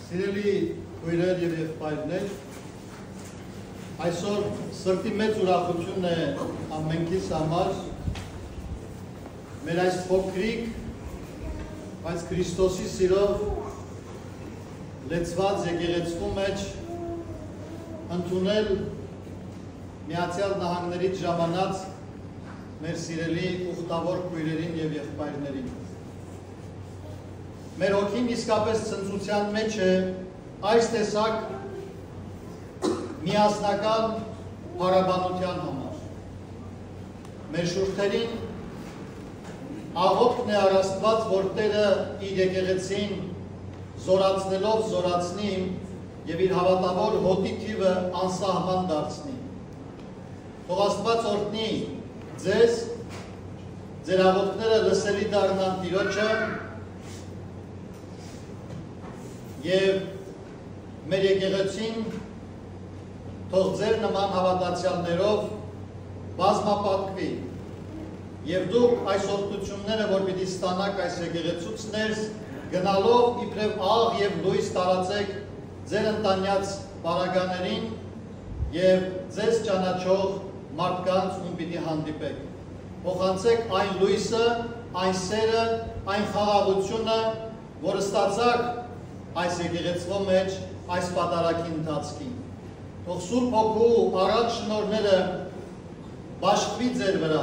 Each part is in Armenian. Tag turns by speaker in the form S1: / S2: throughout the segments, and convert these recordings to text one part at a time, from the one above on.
S1: Սիրելի քույրեր եւ եղբայրներ, այսօր սրտի մեծ ուրախություն է ամենքիս համար մեր այս փոքրիկ, բայց Քրիստոսի սիրով լեցված եկեղեցու մեջ ընդունել Միացյալ Նահանգներից ժամանած մեր սիրելի ուխտավոր քույրերին եւ եղբայրներին։ Մեր հոգին իսկապես ցնծության մեջ է այս տեսակ միասնական փառաբանության համար։ Մեր շուրթերին աղոթքն է առաստված, որ Տերը իր եկեղեցին զորացնելով զորացնի եւ իր հավատավոր հոտի թիվը անսահման դարձնի։ Թող Աստված օրհնի ձեզ, ձեր աղոթքները լսելի դառնան Տիրոջը եւ մեր եկեղեցին թող ձեր նման հավատացյալներով բազմապատկվի եւ դուք այս օրհնությունները, որ պիտի ստանաք այս եկեղեցուց ներս, գնալով իբրև աղ եւ լույս տարածեք ձեր ընտանյաց բարագաներին եւ ձեզ ճանաչող մարդկանց, ում պիտի հանդիպեք։ Փոխանցեք այն լույսը, այն սերը, այն խաղաղությունը, որը ստացաք այս եկեղեցվո մեջ, այս պատարագի ընթացքին։ Թող Սուրբ Հոգու առատ շնորհները բաշխվի ձեր վրա,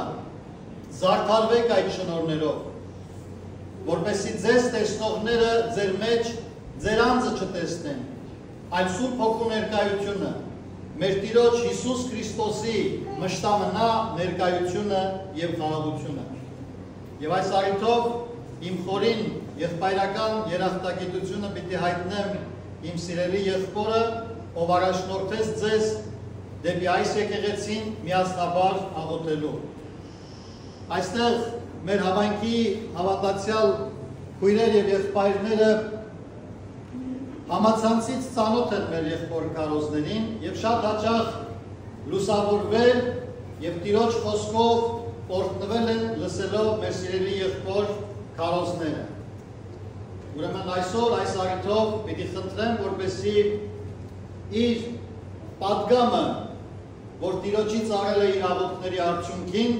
S1: զարդարվեք այդ շնորհներով, որպեսզի ձեզ տեսնողները ձեր մեջ ձեր անձը չտեսնեն, այլ Սուրբ Հոգու ներկայությունը, մեր Տիրոջ Հիսուս Քրիստոսի մշտամնա ներկայությունը եւ խաղաղությունը։ Եվ այս առիթով իմ խորին եղբայրական երախտագիտությունը պիտի հայտնեմ իմ սիրելի եղբորը, ով առաջնորդեց ձեզ դեպի այս եկեղեցին միասնաբար աղոթելու։ Այստեղ մեր համայնքի հավատացյալ քույրեր եւ եղբայրները համացանցից ծանոթ են մեր եղբոր քարոզներին եւ շատ հաճախ լուսավորվել եւ Տիրոջ խոսքով օրհնվել են լսելով մեր սիրելի եղբոր քարոզները։ Ուրեմն այսօր այս առիթով պիտի խնդրեմ, որպեսզի իր պատգամը, որ Տիրոջից արել է իր աղոթքների արդյունքին,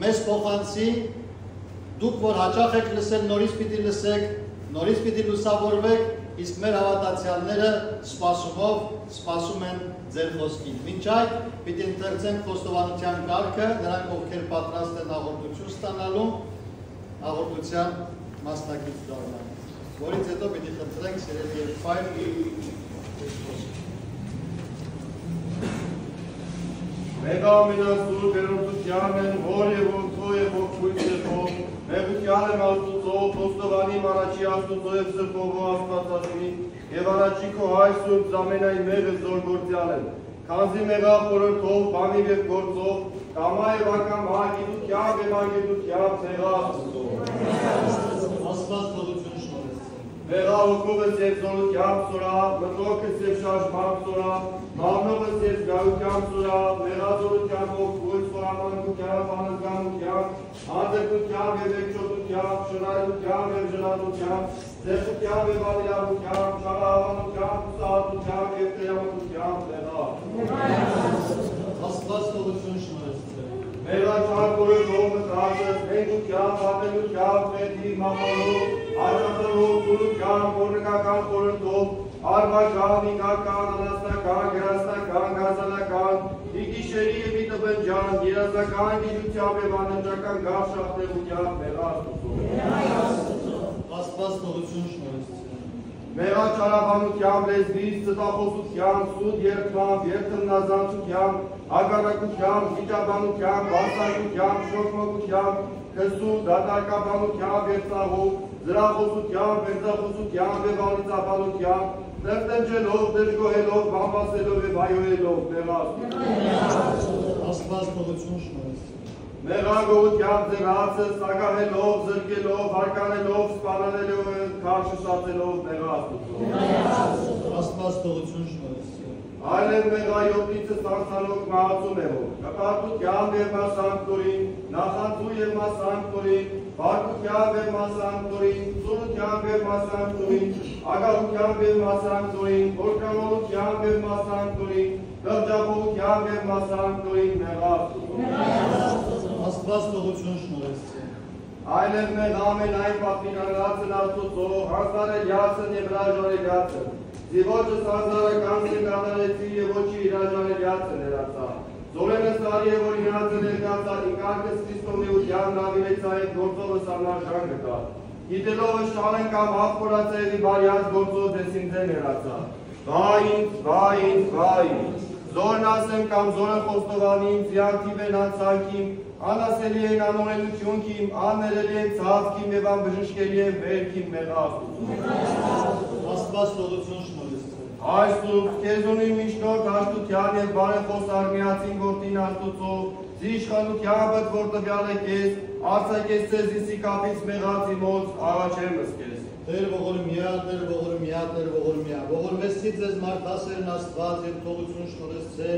S1: մեզ փոխանցի, դուք որ հաճախ եք լսել, նորից պիտի լսեք, նորից պիտի լուսավորվեք, իսկ մեր հավատացյալները սպասումով սպասում են ձեր խոսքին։ Մինչ այդ պիտի ընթերցենք խոստովանության կարգը, նրանք ովքեր պատրաստ են հաղորդություն ստանալու, հաղորդության մասնակից դառնան, որից հետո պիտի խնդրենք սիրելի եղբայր
S2: Մեկ ամենասուրբ երրորդության են, որ եւ որդու եւ ողջույն Տերով, մեղության եմ Աստուծո, խոստովանի առաջի Աստուծո եւ սրբովո Աստվածաշունչ, եւ առաջի քո հայր Սուրբ Զամենայն մեղը զորգործյալ են, քանզի մեղա խորհրդով, բանիվ եւ գործով, կամա եւ ակամա, գիտությամբ եւ անգիտությամբ մեղա Աստուծո։
S1: Աստված թողություն շնորհեցին։
S2: Մեղա հոգովս եւ զորությամբ սորա, մտքովս եւ շարժմամբ սորա, Մամնովս և գայությամբ սուրա, մեղազորությամբ, ողջույն սորամանկությամբ, անզգանությամբ, անձրկությամբ և եկչոտությամբ, շնայրությամբ և ժնատությամբ, ձեղությամբ և ալիավությամբ, շաղահավանությամբ, ուսահատությամբ և տերամտությամբ մեղա։
S1: Աստված թողություն շնորհեցին։
S2: Մեղաչակորը թողը կաշս, մենքությամբ, հատենությամբ, մետի, մամալով, աջատելով, սուրությամբ, օրնկական խորհրդով, արվական, ինգական, անաստական, գրաստական, գազանական, իգիշերի և իտվնջան, երազական, գիլությամբ և աննջական գարշախտեղությամբ մեղա Աստուծո։
S1: Աստված թողություն շնորհեցին։
S2: Մեղա ճարաբանությամբ, լեզվից, ծտախոսությամբ, սուտ երկմամբ, երկտնազանցությամբ, ագարակությամբ, վիճաբանությամբ, բարձակությամբ, շոքմակությամբ, քսու, դատարկաբանությամբ և ծաղով, զրախոսությամբ, վենձախոսությամբ և ալիծաբանությամբ, տրտնջելով, դժգոհելով, բամբասելով և հայոյելով մեղա
S1: Աստված թողություն շնորհեցին։
S2: Մեղա գողությամբ ձեր հացը սագահելով, զրկելով, հարկանելով, սպանանելով և քարշշացելով մեղա Աստուծո։
S1: Աստված թողություն շնորհեցին։
S2: Այլ են մեղա յոտնիցը ստանցանող մահացու մեղով, կպարտությամբ և մասանքորին, նախանցու և մասանքորին, Բարկության բեր մասանքորին, ծուրության բեր մասանքորին, ագահության բեր մասանքորին, որքանորության բեր մասանքորին, գղջապողության բեր մասանքորին մեղավ
S1: Աստված տողություն շնորհեցի
S2: Այլև մեր ամեն այն պատվիկանացն Աստուծո, հանձնարարյացն և հրաժարելյացն, զիվոճս հանձնարական սենկատարեցի և ոչի հրաժարելյացն ներացա, զորենս արի և օրինացը ներկացա, ինքարկս Քրիստոնեության նավիրեցային գործովս անարժան գտա, գիտելովս շանեն կամ հաղպորացեևի բարյաց գործով դեսին ձեն ներացա, վային, զորն ասեմ կամ զորը խոստովանիմ, զիանթիվ են անցանքիմ, անասելի են անորենությունքիմ, աններելի են ծաղքիմ և անբժշկելի են վերքիմ մեղավ։
S1: Աստված տողություն շնորհեցի
S2: Այսուք, քեզունի միջնորդ հաշտության և բարեխոս արմիացին որդին Աստուծո, զիշխանությանդ որ տվյալ է քեզ, արձակես ձեզ իսիկապից մեղացի մոց, առաջեմս քեզ։
S1: Տեր ողորմյա, ողորմեցի ձեզ մարդասերն Աստված և թողություն շնորհեցե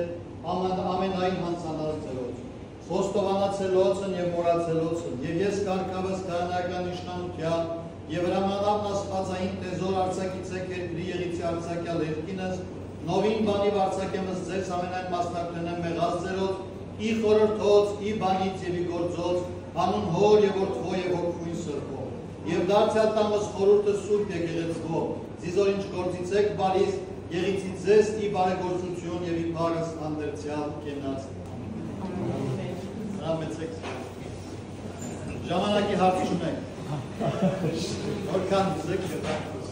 S1: ամենայն հանցանար ձերոց, խոստովանացելոցն և մորացելոցն, և ես կարգավս քահանայական իշխանության և հրամանավն աստվածային տեզոր արձակից եք երկրի եղիցի արձակյալ երկինս, նովին բանի վարձակեմս ձեզ ամենայն մասնակրենեմ մեղած ձերոց, ի խորհրդոց, ի բանից և ի գործոց, հանուն հոր և որդվո և հոգվույն սրբով, և դարձյալ տամս խորհուրդը սուրբ եկեղեցվո, զիզոր ինչ գործից եք բարիս, եղիցի ձեզ ի բարեգործություն և ի բարս անդերցյալ կենաց։ Հրամեցեք ժամանակի հարց չունենք։ Որքան դուզեք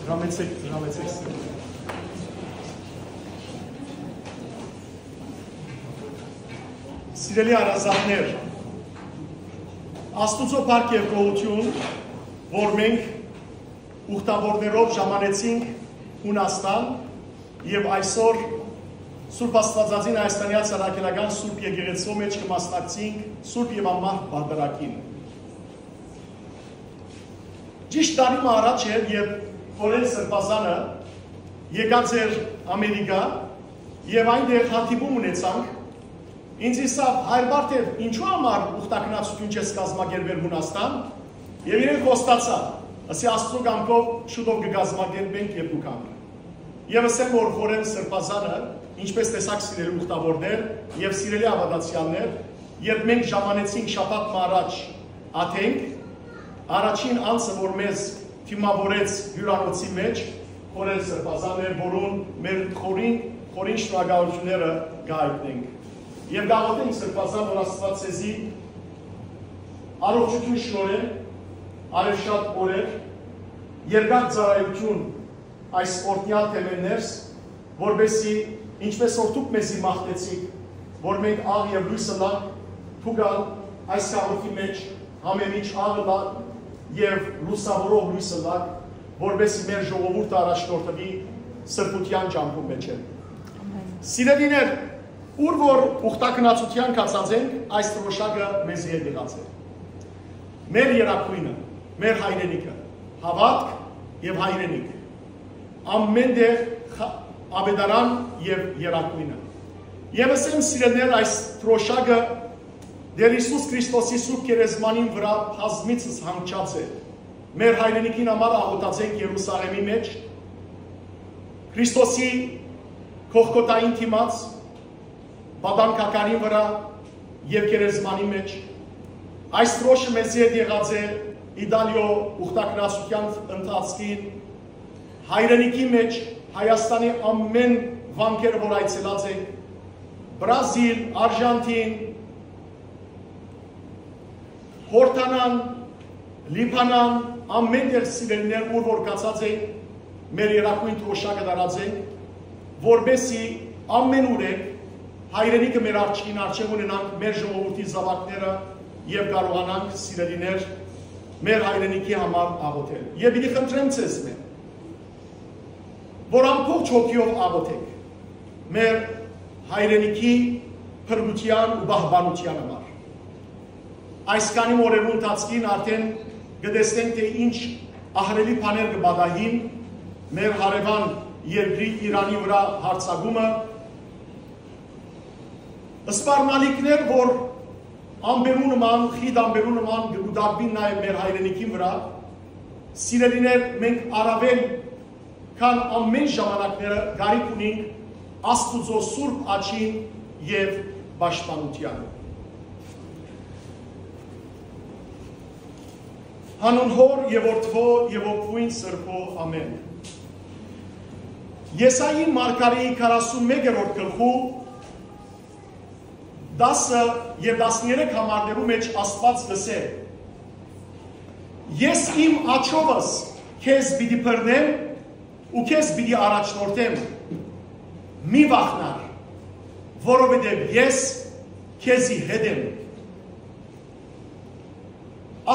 S3: Հրամեցեք Սիրելի հարազատներ, Աստուծո փառք և գոհություն, որ մենք ուխտավորներով ժամանեցինք Հունաստան և այսօր Սուրբ Աստվածածին Հայաստանյան Սարաքելական Սուրբ Եկեղեցու մեջ կմասնակցենք Սուրբ և անմահ բարբերակին։ Ճիշտ տարի առաջ էր, երբ Օրեն Սրբազանը եկած էր Ամերիկա և այնտեղ հանդիպում ունեցանք, ինձ իսավ հայր Բարթև ինչու համար ուխտակնացություն չես կազմակերպել Հունաստան և իրեն խոստացա, ասի Աստծո կամքով շուտով կկազմակերպենք և դուք անք։ Եվ ասեմ, որ Օրեն Սրբազանը, ինչպես տեսակ սիրելի ուխտավորներ և սիրելի ավադացյալներ, երբ մենք ժամանեցինք շաբաթ առաջ Աթենք, առաջին անձը, որ մեզ թիմավորեց հյուրանոցի մեջ, Օրեն Սրբազանն էր, որուն մեր խորին շնորհակալությունները գայտնենք։ Եվ գաղութենք Սրբազան, որ Աստված ցեզի առողջություն շնորհե, արևշատ օրեր, երկար ծառայություն այս օրհնյալ թեմերներս, որպեսզի ինչպես որ դուք մեզի մաղթեցիք, որ մենք աղ և լույսը լանք, թուգալ այս քաղաքի մեջ համեմիջ աղը լանք և լուսավորող լույսը լանք, որպեսզի մեր ժողովուրդը առաջնորդվի սրբության ջանքում մեջ է։ Սիրելիներ, ուր որ ուխտակնացության կացած ենք, այս դրոշակը մեզ հետ եղած է։ Մեր երակույնը, մեր հայրենիքը, հավատք և հայրենիք, ամեն դեղ աբեդարան և երակույնը։ Եվ ասեմ սիրելիներ, այս դրոշակը դեր Հիսուս Քրիստոսի սուրբ գերեզմանին վրա բազմիցս հանգչած է։ Մեր հայրենիքին համար աղոթացենք Երուսաղեմի մեջ, Քրիստոսի քողկոտային թիմաց, բադանքականի վրա և գերեզմանի մեջ։ Այս դրոշը մեզ հետ եղած է Իտալիո ուխտակնացության ընթացքին, հայրենիքի մեջ Հայաստանի ամեն վանքերը, որ այցելած ենք, Բրազիլ, Արժանտին, Հորդանան, Լիբանան, ամեն դեր սիրելիներ, ուր որ կացած ենք, մեր երակույն դրոշակը դարած ենք, որպեսզի ամենուր ենք հայրենիքը մեր արջին արջև ունենանք մեր ժողովրդի զավակները և կարողանանք սիրելիներ մեր հայրենիքի համար աղոթել։ Եվ պիտի խնդրեմ ձեզ մեր, որ ամբողջ հոգիով աղոթենք մեր հայրենիքի փրկության ու պահպանության համար։ Այս քանի օրերու ընթացքին արդեն կտեսնենք, թե ինչ ահռելի բաներ կպատահին մեր հարևան երկրի Իրանի վրա հարձակումը, սպառնալիքներ, որ ամբերու նման, խիտ ամբերու նման գուդակվին նաև մեր հայրենիքի վրա, սիրելիներ, մենք առավել քան ամեն ժամանակները գարիք ունենք Աստուծո սուրբ աչքին եւ պաշտպանության։ Հանուն Հոր եւ Որդվո եւ Ոգուին Սրբո ամեն։ Եսայի մարգարեի 41-րդ գլխու 10 եւ 13 համարներու մեջ Աստված գսել. Ես իմ աչովս քեզ պիտի բռնեմ ու քեզ պիտի առաջնորդեմ, մի վախնար, որովհետև ես քեզի հետ եմ։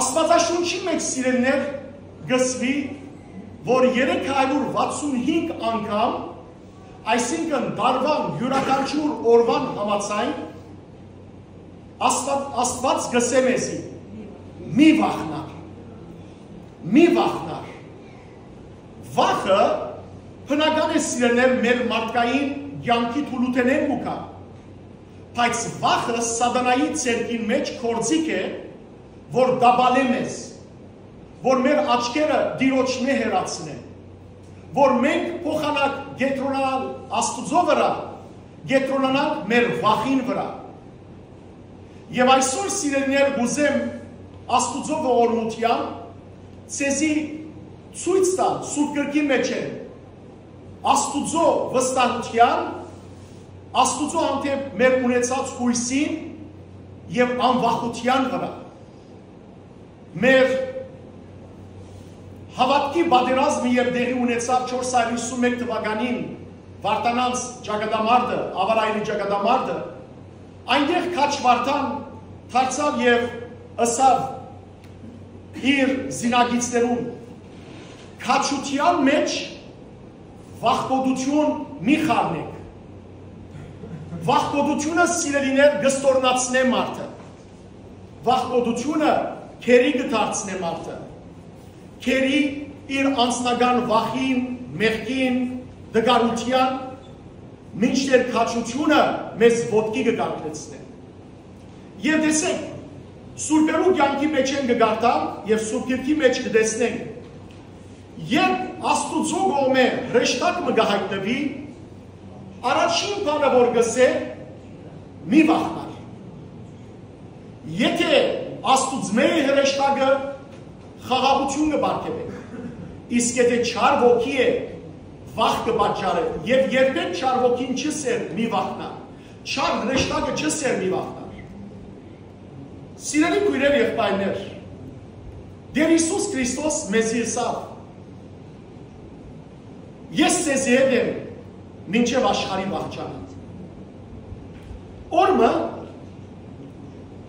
S3: Աստվածաշունչի մեջ սիրելիներ գսվի, որ 365 անգամ, այսինքն դարվան յուրաքանչյուր օրվան համաձայն, Աստված գսե մեզի, մի վախնար, մի վախնար։ Վախը բնական է սիրելիներ մեր մարդկային կյանքի թուլութենեն մուկա, բայց վախը սատանայի ցերկին մեջ կորձիկ է, որ դաբալե մեզ, որ մեր աչքերը դիրոջ մե հերացնեն, որ մենք փոխանակ գետրոնալ Աստուծո վրա, գետրոնանանք մեր վախին վրա։ Եվ այսօր սիրելիներ գուզեմ Աստուծո ողորմությամբ ցեզի ցույց տալ Սուրբ Գրքի մեջ է Աստուծո վստահության, Աստուծո հանդեպ մեր ունեցած հույսին եւ անվախության վրա։ Մեր հավատքի պատերազմը եւ դեղի ունեցավ 451 թվականին Վարդանանց ճակատամարտը, Ավարայրի ճակատամարտը, այնտեղ քաչ Վարդան դարձավ եւ ըսավ իր զինագիծներուն քաչության մեջ վախկոտություն մի խառնեք։ Վախկոտությունը սիրելիներ գստորնացնե մարդը։ Վախկոտությունը քերի կդարձնե մարդը։ Քերի իր անձնական վախին, մեղքին, դգարության, մինչդեռ քաչությունը մեզ ոտքի կկանգնեցնե։ Եվ տեսեք, Սուրբերու կյանքի մեջ են կգարտամ եւ Սուրբ Գրքի մեջ կտեսնենք, երբ Աստուծո կողմէ հրեշտակ մը կհայտնվի, առաջին բանը որ գսե մի վախնար։ Եթե Աստուծմեի հրեշտակը խաղաղություն կբարգեւի, իսկ եթե չար ոգի է, վախ կպատճառե, եւ երբեք չար ոգին չսեր մի վախնար, չար հրեշտակը չսեր մի վախնար։ Սիրելի քույրեր եւ եղբայրներ, Տեր Հիսուս Քրիստոս մեզի ասավ. Ես ձեզ հետ եմ մինչև աշխարհի վախճանը։ Օրը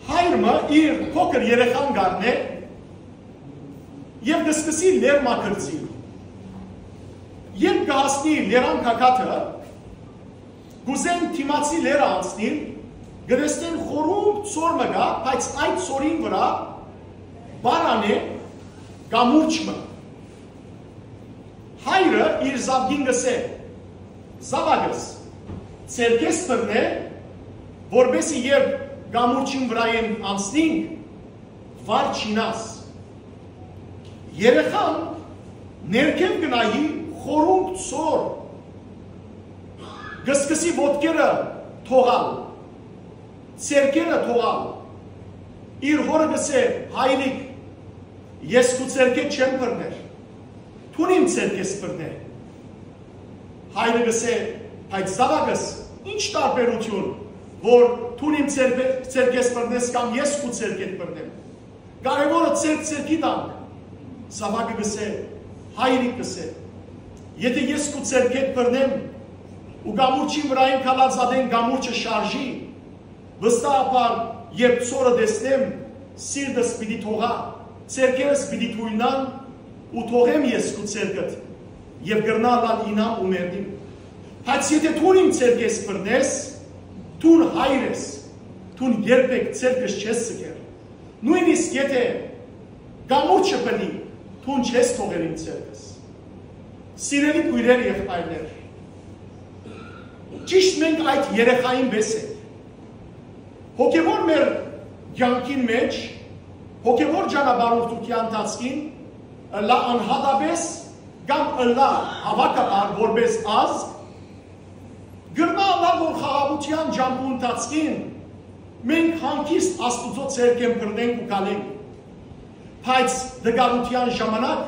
S3: հայրը իր փոքր երեխան գարնե եւ կսկսի լեր մաքրցի։ Երբ կհասնի լերան կակաթը, գուզեն թիմացի լերը անցնին, գրեստեն խորում ծոր մը գա, բայց այդ ծորին վրա բարան է գամուրջ մը։ Հայրը իր զավգին գսե, զավագս, ծերկես բրնե, որբեսի երբ գամուրջին վրա են անցնինք, վար չինաս։ Երեխան ներքև գնայի խորունկ ծոր, գսկսի ոտքերը թողալ, ծերկերը թողալ, իր հորը գսե, հայրիկ, ես քու ծերկետ չեմ բրներ, թուն իմ ծերկես բրներ։ Հայրը գսե, այդ զավագս, ինչ տարբերություն, որ թուն իմ ծերկես բրնես կամ ես քու ծերկետ բրնեմ։ Կարևորը ծերկի տանք, զավագը գսե, հայրիկ գսե, եթե ես քու ծերկետ բրնեմ, ու գամուրջին վրային կալածադեն գամուրջը շարժի, վստահաբար, երբ ծորը դեսնեմ, սիրտս պիտի թողա, ծերկերս պիտի թույնան, ու թողեմ ես քու ծերկդ, եւ գրնալալ ինամ ու մերդիմ։ Բայց եթե թուն իմ ծերկես բրնես, թուն հայր ես, թուն երբեք ծերկս չես սկեր, նույնիսկ եթե գամուրջը բնի, թուն չես թողեր իմ ծերկս։ Սիրելի քույրեր եւ եղբայրներ, ճիշտ մենք այդ երեխային պես ենք։ Հոգևոր մեր կյանքին մեջ հոգևոր ճանապարհորդության ընթացքին լա անհատապես կամ լա հավաքաբար որպես ազգ գրնա լա որ խաղաղության ջամփու ընթացքին մենք հանգիստ Աստուծո ցերկեն բռնենք ու գալենք բայց դգարության ժամանակ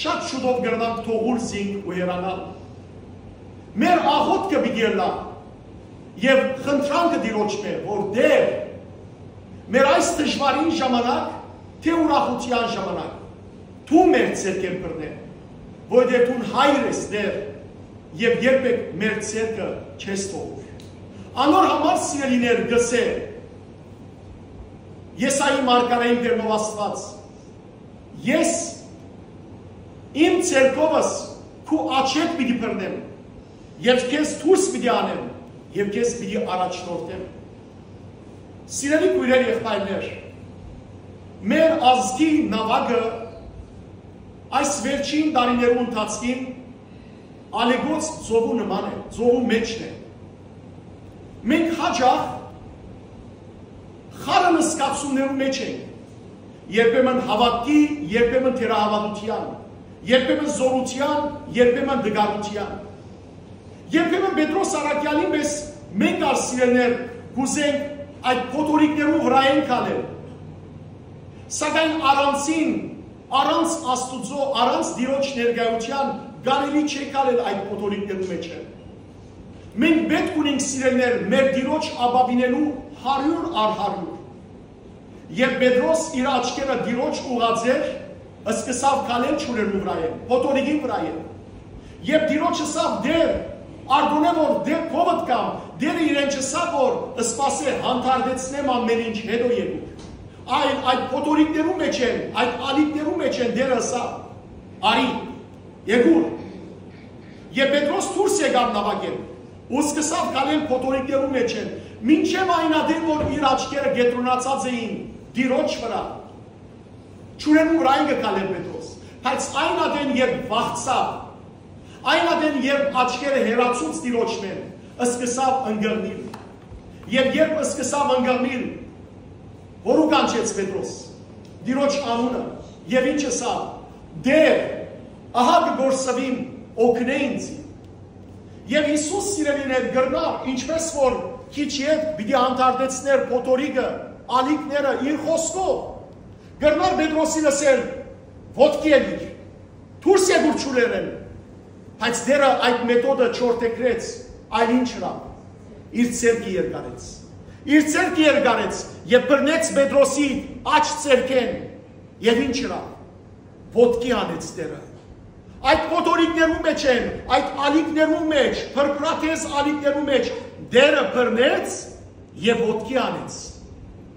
S3: շատ շուտով գրնանք թողուր զինք ու հեռանալ մեր աղոթքը բիգելա եւ խնդրանքը դիրոջն է որ դեր մեր այս դժվարին ժամանակ թե ուրախության ժամանակ դու մեր ցերկեն բռնեն որտեղ դու հայր ես դեր եւ երբեք մեր ցերկը չես թողու անոր համար սիրելիներ գսե Եսայի մարգարեին դերնով Աստված ես իմ ցերկովս քու աչետ պիտի բռնեմ եւ քեզ դուրս պիտի անեմ եւ քեզ պիտի առաջնորդեմ Սիրելի քույրեր եղբայրներ մեր ազգի նավակը այս վերջին տարիներու ընթացքին ալեգոց ծովու նման է ծովու մեջն է մենք հաճախ խառն սկացումներու մեջ ենք երբեմն հավատքի երբեմն թերահավատության երբեմն զորության երբեմն դգարության երբեմն Պետրոս Արաքյալի մեզ մենք արսիրելներ գուզենք այդ փոթորիկներու վրա են կալել սակայն առանցին առանց Աստուծո առանց Տիրոջ ներկայության գարելի չէ կալել այդ փոթորիկներու մեջ մենք պետք ունենք սիրելներ մեր Տիրոջ ապավինելու 100 առ 100 Եվ Պետրոս իր աչքերը Տիրոջ ուղղացեր սկսավ կալել ճուրերու վրայեն փոթորիկի վրայեն եւ Տիրոջը սավ դեր Ardune որ դեր կովդ կամ դերը իրեն չսա որ սպասե հանդարտեցնեմ ամեն ինչ հետո եկուք այդ փոթորիկներու մեջ են այդ ալիքներու մեջ են դերը սա արի եկուր եւ Պետրոս դուրս եկավ նավակեն ու սկսավ կալել փոթորիկներու մեջ են մինչեւ այն ադեն որ իր աչքերը գետրոնացած էին Տիրոջ վրա ճուրերու վրային կալել Պետրոս բայց այն ադեն երբ վախցավ Այն ադեն երբ աչքերը հերացուց Տիրոջն են, սկսավ ընկղմիլ։ Եվ երբ սկսավ ընկղմիլ, որու կանչեց Պետրոս, Տիրոջ անունը, եւ ինչը սա, դեր, ահա կգործվիմ, օգնե ինձ։ Եվ Հիսուս սիրելիներ գրնա, ինչպես որ քիչ ետ պիտի հանդարտեցներ փոթորիկը, ալիքները իր խոսքով։ Գրնար Պետրոսի լսել, ոտքի ելիր, դուրս եկուր ճուրերեն։ Բայց դերը այդ մեթոդը չորտեքրեց, այլ ինչ հրա, իր ցերկի երկարեց։ Իր ցերկի երկարեց եւ բռնեց Պետրոսի աջ ցերկեն եւ ինչ հրա, ոտքի անեց դերը։ Այդ փոթորիկներու մեջ են, այդ ալիքներու մեջ, փրփրաթես ալիքներու մեջ դերը բռնեց եւ ոտքի անեց։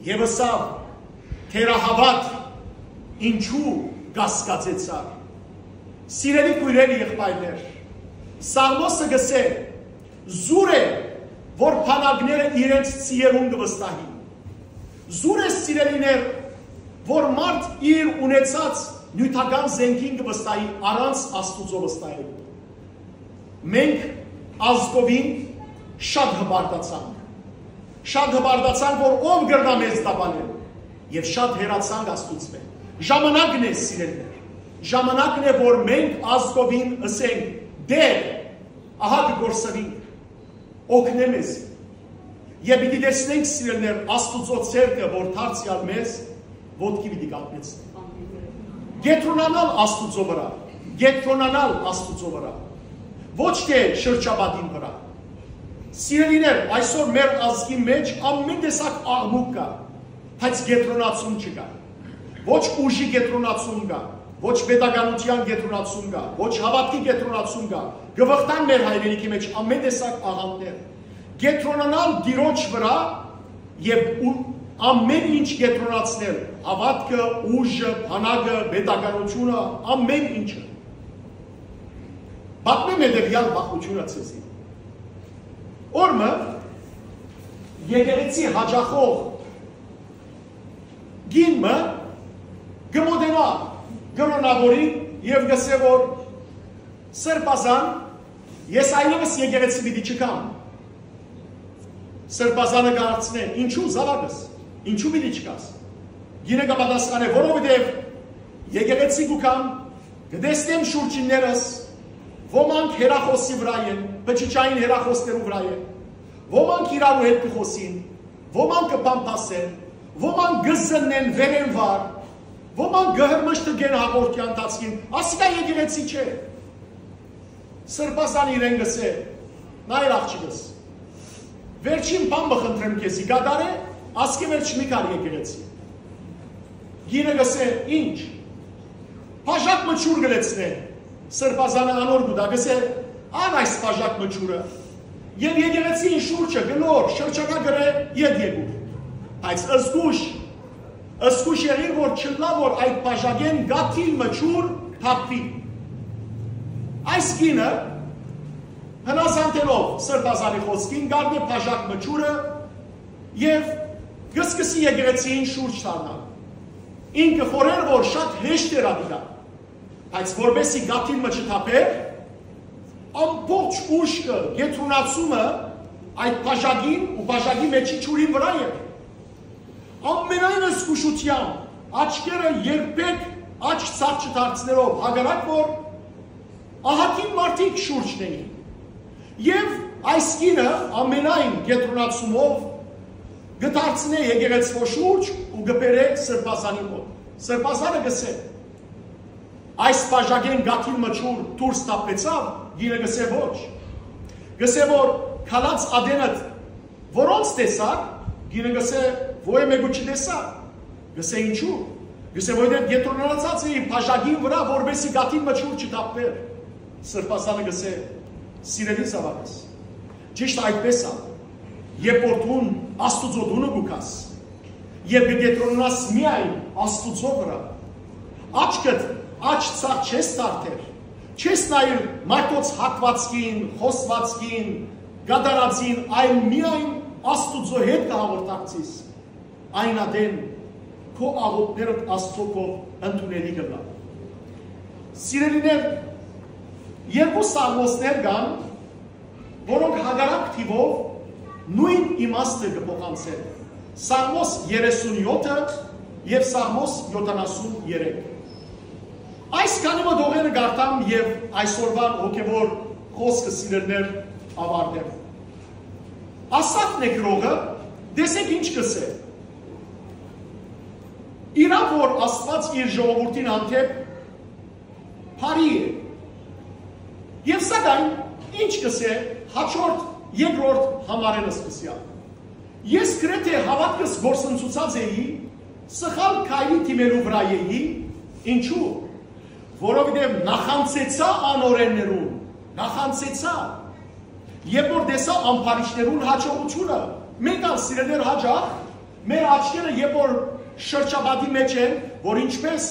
S3: Եվ ասավ, թերահավատ ինչու կասկածեցար։ Սիրելի քույրեր եղբայրներ, Սաղմոսը գսե, զուր է, որ փանագները իրենց ծիերուն կվստահին։ Զուր է սիրելիներ, որ մարդ իր ունեցած նյութական զենքին կվստահի առանց Աստուծո վստահելու։ Մենք ազգովին շատ հպարտացանք։ Շատ հպարտացանք, որ ով գրնա մեզ տապանել, եւ շատ հերացանք Աստուծմեն։ Ժամանակն է սիրելիներ։ Ժամանակն է, որ մենք ազգովին ասենք, դեր, ահա կգործվինք, օգնե մեզ, եւ պիտի տեսնենք սիրելիներ Աստուծո ցերկը, որ դարձյալ մեզ ոտքի պիտի կանգնեցնի։ Գետրոնանալ Աստուծո վրա, գետրոնանալ Աստուծո վրա, ոչ թե շրջապատին վրա։ Սիրելիներ, այսօր մեր ազգի մեջ ամեն տեսակ աղմուկ կա, բայց գետրոնացում չկա։ Ոչ ուժի գետրոնացում կա, ոչ պետականության գետրոնացում կա, ոչ հավատքի գետրոնացում կա, գվղտան մեր հայրենիքի մեջ ամեն տեսակ աղանդներ։ Գետրոնանալ Տիրոջ վրա եւ ամեն ինչ գետրոնացնել, հավատքը, ուժը, բանակը, պետականությունը, ամեն ինչը։ Պատմեմ հետևյալ բախությունը ցեզի։ Օրը եկեղեցի հաճախող գինը գմոդենա գրոնավորի եւ գսե որ սրբազան ես այլևս եկեղեցի պիտի չկամ սրբազանը գարցնեն ինչու զավակս Ինչու մի չկաս։ Գինը կպատասխանե, որովհետև եկեղեցի գուքամ, կտեսնեմ շուրջիններս, ոմանք հեռախոսի վրա են, բջջային հեռախոսներու վրա են, ոմանք իրարու հետ կխոսին, ոմանք կպամպասեն, ոմանք գզնեն վերեն վար, ոմանք գհրմշտգեն հաղորդի անտացքին, ասիկա եկեղեցի չէ։ Սրբազան իրեն գսե, նայր աղջիկս, վերջին բամբը խնդրեմ կեսի, գադար է, ասկի վերջ մի կար եկեղեցի։ Գինը գսե, ինչ, պաժակ մչուր գլեցնե, սրբազանը անոր գուդա, գսե, ան այս պաժակ մչուրը, և եկեղեցին շուրջը գլոր, շրջակա գրե ետ եկուր, այս ըսկուշ եղիր, որ չլա, որ այդ պաժագեն գաթիլ մչուր թապվի։ Այս գինը, հնազանտելով սրբազանի խոսքին, գարդ է պաժակ մչուրը և գսկսի եկեղեցին շուրջ թարնալ։ Ինքը խորեր, որ շատ հեշտ էր ադիգա, բայց որբեսի գաթիլ մչը թապեր, ամբողջ ուշկը, գետրունացումը այդ պաժագին ու պաժագի մեջի չուրին վրա էր։ Ամենայն զգուշությամբ, աչքերը երբեք աչ ցած չդարձնելով, հագարակ որ ահագին մարդիկ շուրջն էին։ Եվ այս կինը ամենայն գետրունացումով գդարձնե եկեղեցվո շուրջ ու գբերե սրբազանի մոտ։ Սրբազանը գսե, այս պաժագեն գաթիլ մչուր դուրս տապեցավ, գինը գսե ոչ։ Գսե որ քալած ադենըտ որոնց տեսակ, գինը գսե ոյ մեկու չտեսակ։ Գսե ինչու։ Գսե որ գետրոնացած էի պաժագին վրա, որբեսի գաթիլ մչուր չտապվեր։ Սրբազանը գսե սիրելի զավակս։ Ճիշտ այդպես է, երբ որ դու Աստուծո դունը գուքաս, եւ գետրոնաս միայն Աստուծո վրա, աչքդ աչ ցած չես տարտեր, չես նայր մարդոց հատվածքին, խոսվածքին, գադարածին, այլ միայն Աստուծո հետ կհաղորդակցիս, այն ադեն քո աղոթներդ Աստծոքով ընդունելի կլա։ Սիրելիներ, երկու սաղմոսներ կան, որոնք հագարակ թիվով նույն իմաստը կփոխանցեն։ Սաղմոս 37-ը և Սաղմոս 73։ Այս կանիմը դողերը գարտամ և այսօրվան հոգևոր խոսքը սիրելներ ավարտեմ։ Ասաֆ նեկրողը, դեսեք ինչ կսե։ Իրա որ Աստված իր ժողովուրդին հանդեպ հարի է։ Եվ սակայն ինչ կսե հաջորդ երկրորդ համարելը սկսյալ։ Ես գրեթե հավատքս գործընծուցած էի, սխալ քայլի թիմելու վրա էի, ինչու։ Որովհետև նախանցեցա անօրեններուն, նախանցեցա, երբ որ տեսա ամփարիչներուն հաջողությունը, մենք ալ սիրելներ հաջող, մեր աչքերը երբ որ շրջապատի մեջ են, որ ինչպես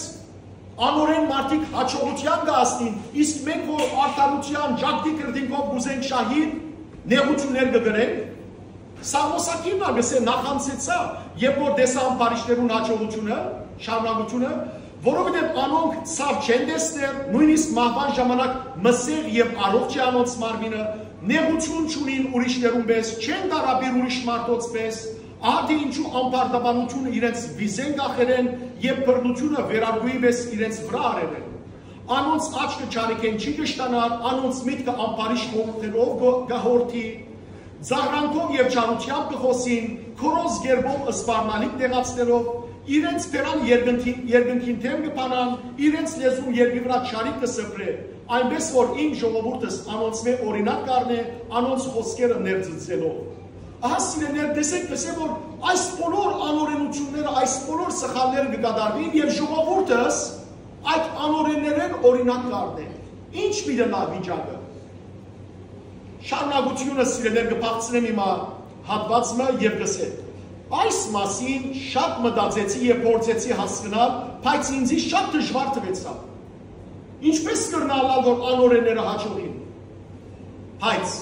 S3: անօրեն մարդիկ հաջողության կհասնին, իսկ մենք որ արդարության ջակդի կրդինքով կուզենք շահին, նեղություններ կգրենք, Սաղմոսակիրն ագսե նախանցեցա, երբ որ տեսա ամփարիչներուն հաջողությունը, շարունակությունը, որովհետև անոնք ցավ չեն տեսներ, նույնիսկ մահվան ժամանակ մսեղ և առողջ է անոնց մարմինը, նեղություն չունին ուրիշներուն պես, չեն տարաբիր ուրիշ մարդոց պես, ահա ինչու ամբարտաբանությունը իրենց վիզեն կախել են և բռնությունը վերարգուի պես իրենց վրա արել են։ Անոնց աչքը չարիքեն չի կշտանար, անոնց միտքը ամբարիշ խորհուրդներով կհորդի, ձաղրանքով և չարությամբ կխոսին, քորոզ գերբով ըսպարնալիք տեղացներով, իրենց պերան երկնքին թեմ կպանան, իրենց լեզում երկի վրա չարիք կսպրե, այնպես որ իմ ժողովուրդս անոնց մե օրինակ կառնե, անոնց խոսքերը ներծծելով։ Ահա սիրելիներ, տեսեք, տեսեք, որ այս բոլոր անօրենությունները, այս բոլոր սխալները կկատարվին և ժողովուրդս այդ անօրեններեն օրինակ կառնե։ Ինչ պիտի լա վիճակը։ Շարունակությունը սիրելիներ կփախցնեմ հիմա հատվածը և կսեմ։ Այս մասին շատ մտածեցի և փորձեցի հասկանալ, բայց ինձ շատ դժվար թվեցավ։ Ինչպես կրնալալ, որ անօրենները հաջողին։ Բայց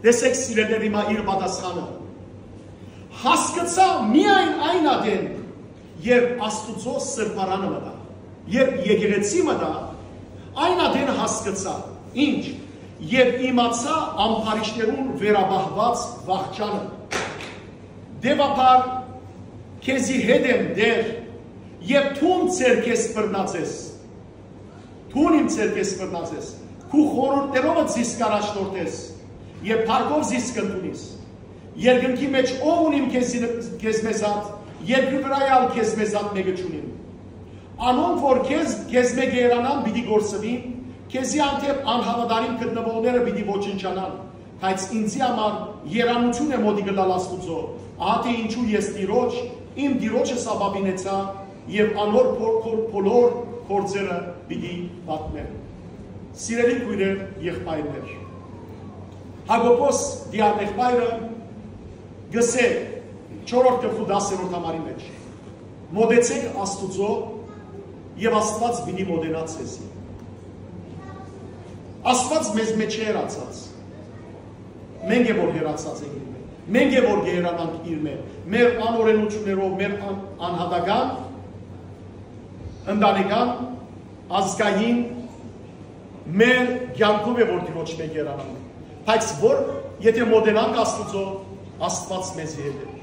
S3: տեսեք սիրելիներ հիմա իր պատասխանը։ Հասկացա միայն այն ադեն, երբ Աստուծո սրբարանը մտա, երբ եկեղեցի մտա, այն ադեն հասկացա։ Ինչ, երբ իմացա ամփարիչներուն վերաբահված վախճանը։ Դեպաբար քեզի հետ եմ դեր, եւ թուն ցերքես բռնացես։ Թուն իմ ցերքես բռնացես։ Քու խորհուրդներով զիս կարաշնորտես եւ փառքով զիս կընդունիս։ Երկնքի մեջ ով ունիմ քեզ մեզատ, երկրի վրայալ քեզ մեզատ մեկը չունիմ։ Անոնք որ քեզ մեկ երանան պիտի գործվին, քեզի անթեպ անհավատարիմ գտնվողները պիտի ոչնչանան, բայց ինձի համար երանություն է մոտի գլալ Աստուծո, ահա թե ինչու ես Տիրոջ, իմ Տիրոջը սաբաբինեցա եւ անոր բոլոր գործերը պիտի պատմեմ։ Սիրելի քույրեր, եղբայրներ, Հակոբոս դիակոնը գսե 4-րդ գլխի 10-րդ համարի մեջ։ Մոտեցեք Աստուծո եւ Աստված պիտի մոտենա ցեզի։ Աստված մեզ մեջ է հեռացած։ Մենք է որ հեռացած ենք իր մեջ։ Մենք է որ գերանանք իր մեջ։ Մեր անօրենություններով, մեր անհատական, ընտանեկան, ազգային մեր կյանքով է որ Տիրոջ մենք հեռանանք։ Բայց որ եթե մոտենանք Աստուծո, Աստված մեզ հետ է։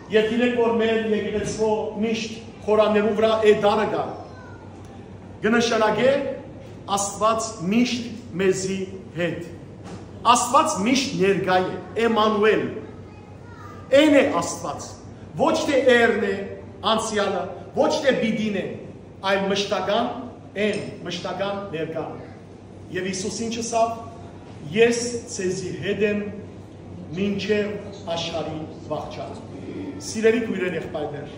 S3: Եվ գիտեք որ մեր եկեղեցու միշտ խորաններու վրա էդարը կա։ Կնշանակե Աստված միշտ մեզի հետ։ Աստված միշտ ներկա է, Էմանուել։ Այն է Աստված։ Ոչ թե Էրն է, անցյալը, ոչ թե Բիդին է, այլ մշտական այն, մշտական ներկա։ Եվ Հիսուս ինչ ասավ. Ես ցեզի հետ եմ մինչև աշխարհի վախճան։ Սիրելի քույրեր եղբայրներ,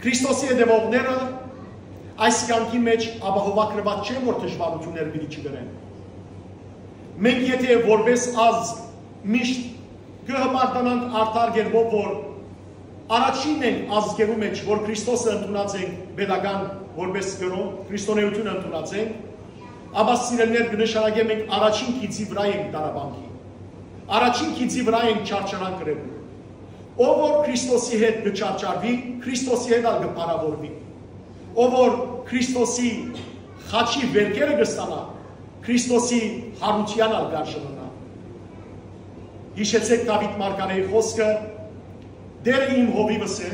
S3: Քրիստոսի հետևողները այս կյանքի մեջ ապահովագրված չեն, որ դժվարություններ պիտի չգրեն։ Մենք եթե որպես ազգ միշտ կհպարտանանք արդար գերբով, որ առաջինն ենք ազգերու մեջ, որ Քրիստոսը ընդունած ենք պետական որպես գրող, քրիստոնեությունը ընդունած ենք, ապա սիրելիներ կնշանակե մենք առաջին քիծի վրա ենք տարաբանքի։ Առաջին քիծի վրա ենք չարչարան կրելու։ Ով որ Քրիստոսի հետ կչարչարվի, Քրիստոսի հետ ալ կփարավորվի։ Ով որ Քրիստոսի խաչի վերքերը կստանա, Քրիստոսի հարության ալ գարշնանա։ Հիշեցեք Դավիթ մարգարեի խոսքը. Դերը իմ հովիվս է,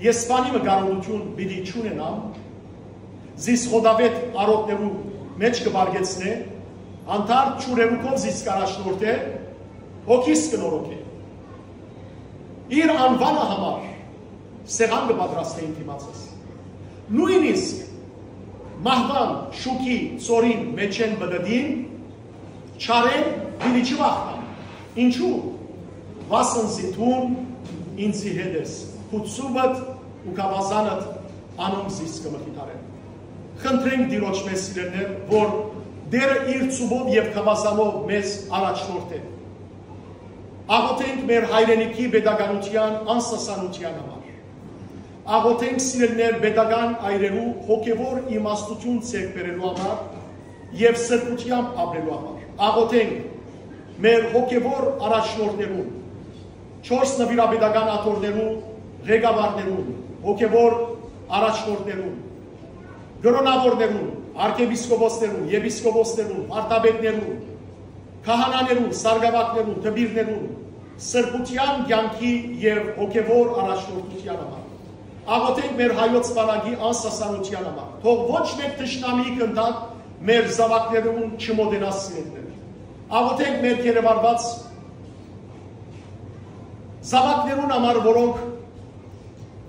S3: ես սպանիմը գարողություն պիտի չունենամ, զիս խոդավետ արոտներու մեջ կբարգեցնե, անթար չուրերուքով զիս կարաշնորդ է, հոգիս կնորոք է։ Իր անվանը համար սեղան կպատրաստ է ինտիմացս։ Նույնիսկ մահվան, շուքի, ծորին մեջ են բդդին, չարեն, դինի չվախտան։ Ինչու? Վասն զիթուն ինձի հետ ես, խուցուվդ ու կավազանդ անոմ զիս կմխիտարեն։ Խնդրենք Տիրոջ մեզ սիրելիներ, որ դերը իր ծուբով եւ կավազանով մեզ առաջնորդ է։ Աղոթենք մեր հայրենիքի պետականության անսասանության համար։ Աղոթենք սիրելիներ պետական այրերու հոգևոր իմաստություն ցեք բերելու համար եւ սրբությամբ ապրելու համար։ Աղոթենք մեր հոգևոր առաջնորդներուն, 4 նվիրապետական աթոռներու, ղեկավարներուն, հոգևոր առաջնորդներուն, գրոնավորներուն, արքեպիսկոպոսներուն, եպիսկոպոսներուն, արտաբետներուն, քահանաներուն, սարգսակներուն, դպիրներուն, սրբության կյանքի եւ հոգևոր առաջնորդության համար։ Աղոթենք մեր հայոց բանակի անսասանության համար։ Թող ոչ մեկ թշնամի կնդակ մեր զավակներուն չմոտենա սիրելիներ։ Աղոթենք մեր կերևարված զավակներուն համար, որոնք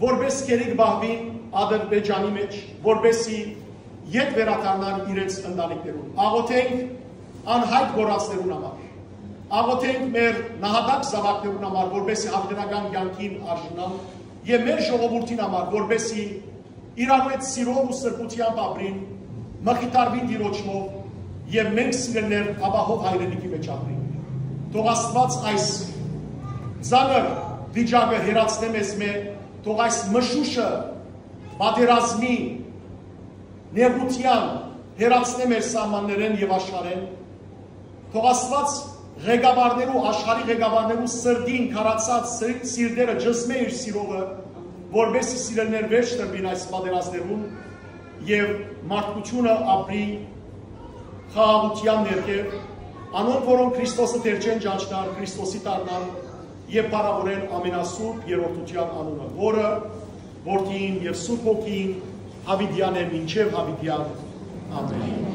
S3: որպես կերիկ բահվին Ադրբեջանի մեջ, որպեսի ետ վերադառնան իրենց ընտանիքներուն։ Աղոթենք անհայտ գործերուն համար։ Աղոթենք մեր նահատակ զավակներուն համար, որպեսի հաղթանական կյանքին արժանան, եւ մեր ժողովրդին համար, որպեսի իրարու հետ սիրով ու սրբությամբ ապրին, մխիթարվին Տիրոջով եւ մենք սիրելիներ ապահով հայրենիքի մեջ ապրենք։ Թող Աստված այս ծանր վիճակը հեռացնե մեզ մեր, թող այս մշուշը պատերազմի ներմուծյան հեռացնե մեր սահմաններեն եւ աշխարհեն։ Թող Աստված ղեկավարներու, աշխարհի ղեկավարներու սրդին քարացած սիրտերը ջզմե իր սիրովը, որպեսզի սիրելիներ վերջ տրվին այս պատերազմներուն եւ մարդկությունը ապրի խաղաղության ներքև, անոնք որոնք Քրիստոսը դեռ չեն ճանաչել, Քրիստոսի դառնան եւ բարավորեն ամենասուրբ երրորդության անունը, որը Որդին եւ Սուրբ Հոգին հավիտյան է մինչեւ հավիտյան։ Ամեն։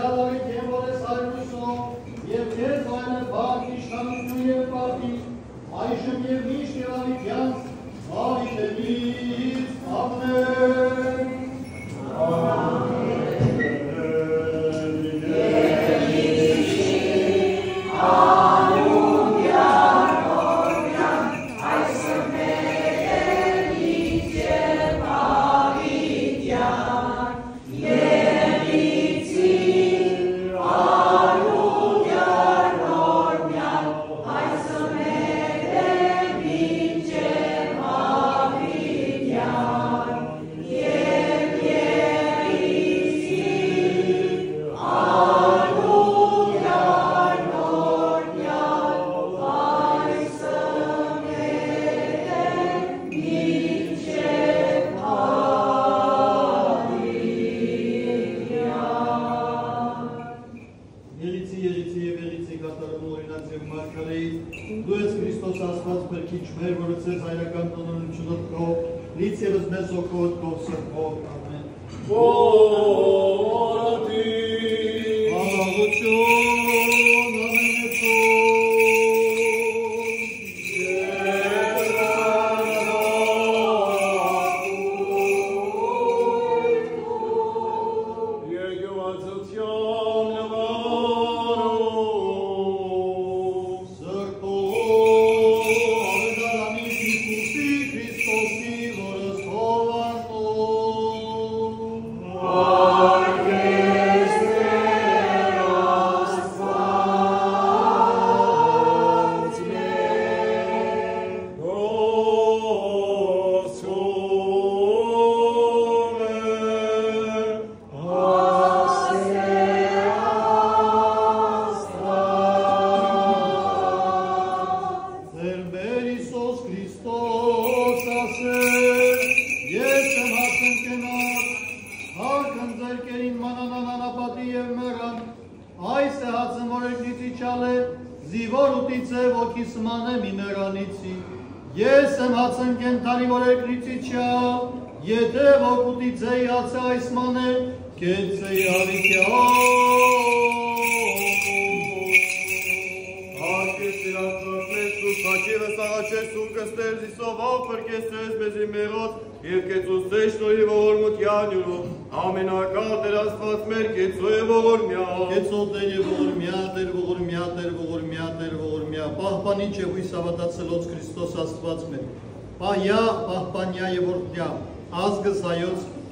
S1: շալարի կեմորես հայրուսո, և կեզ վայնը բակ իշտանություն և պարտի, այշմ և միշտ և ավիքյանց, ավիտենից, ամեն։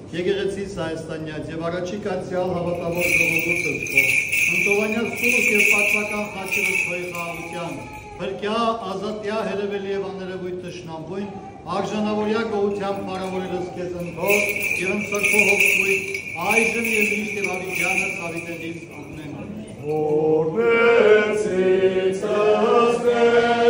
S1: Եկեղեցիս Հայաստանյաց և առաջիկացյալ հավատավոր ժողովուրդս քո, ընտովանյալ սուրբ և պատվական խաչերս քոյ խաղաղության, բրկյա, ազատյա, հերևելի և աներևույթ թշնամբույն, արժանավորյա գոհությամբ փառավորելս քեզ ընթոր և ընծրքո հոգսույթ, այժմ և միշտ և ավիքյանս ավիտենից ամեն։
S2: Որպեսից ասվեր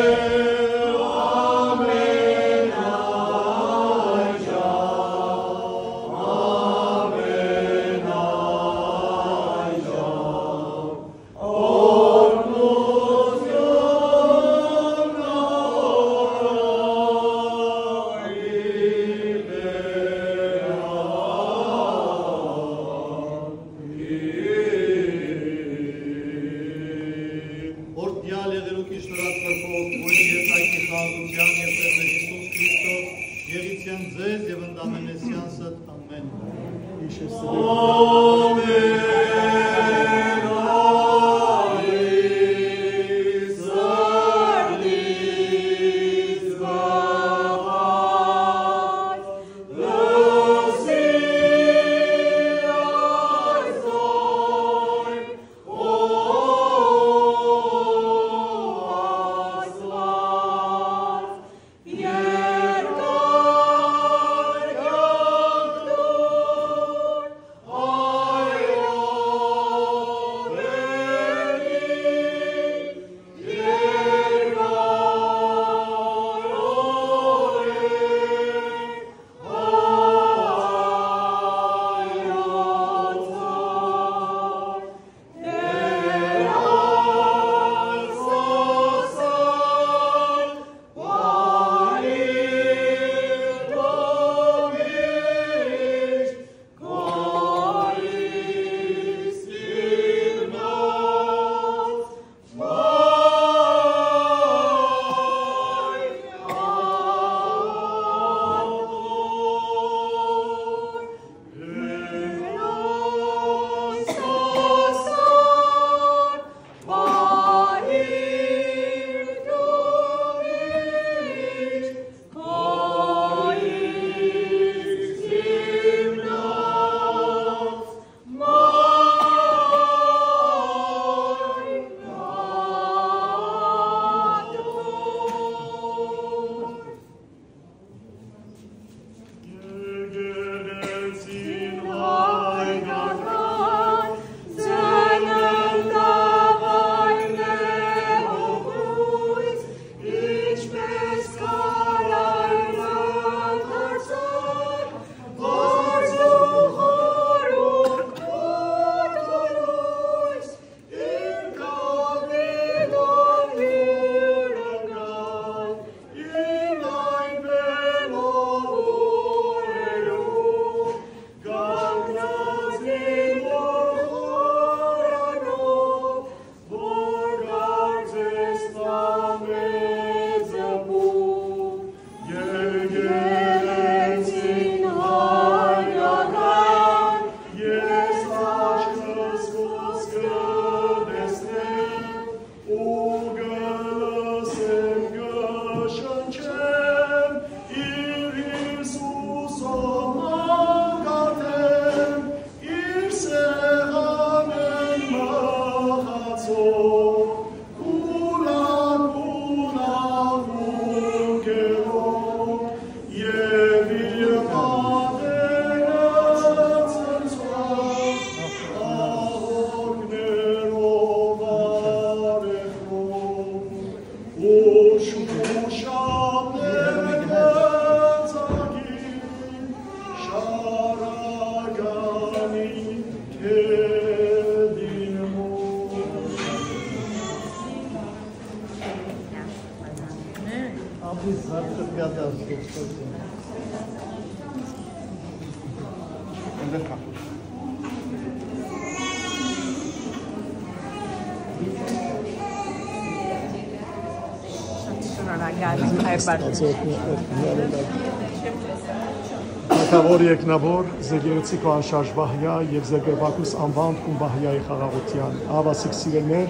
S3: Թագավոր եկնավոր Զեգերեցիկ անշարժ Վահյա եւ Զեգերբակուս անվան Կումբահյայի խաղաղության ավասիկ սիրելներ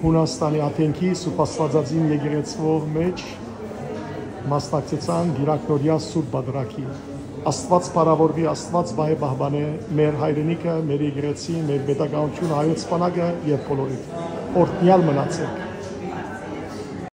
S3: Հունաստանի աթենքի Սուպաստվածածին եկեղեցվով մեջ մասնակցեցան Գիրակնորյա Սուրբ Բادرակի Աստված բարավորվի Աստված վայե բահբանե մեր հայրենիքը մեր եկեղեցի մեր պետականությունը հայոց բանակը եւ բոլորիդ օրհնյալ մնացեք